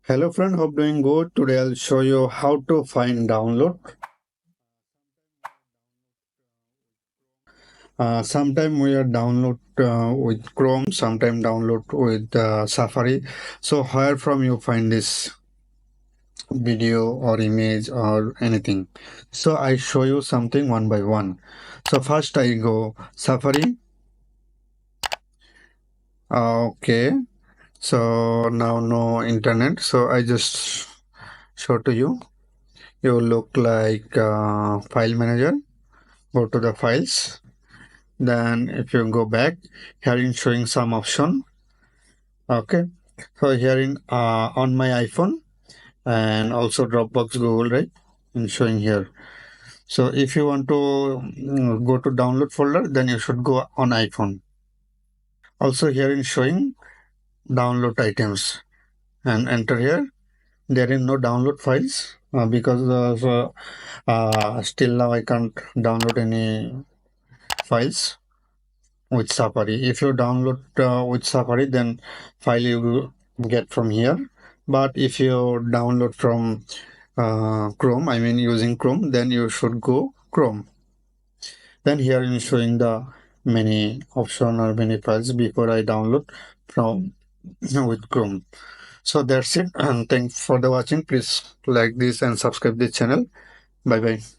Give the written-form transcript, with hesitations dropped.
Hello friend, hope doing good. Today I'll show you how to find download. Sometime we are download with Chrome, sometime download with Safari. So where from you find this video or image or anything? So I show you something one by one. So first I go Safari. Okay. So now no internet. So I just show to you. You look like file manager. Go to the files. Then if you go back, here in showing some option. Okay. So here in on my iPhone and also Dropbox Google Drive in showing here. So if you want to go to download folder, then you should go on iPhone. Also here in showing download items and enter here. There is no download files because still now I can't download any files with Safari. If you download with Safari, then file you will get from here. But if you download from Chrome, I mean using Chrome, then you should go Chrome. Then here is showing the many option or many files before I download from with Chrome. So that's it. And thanks for the watching. Please like this and subscribe this channel. Bye bye.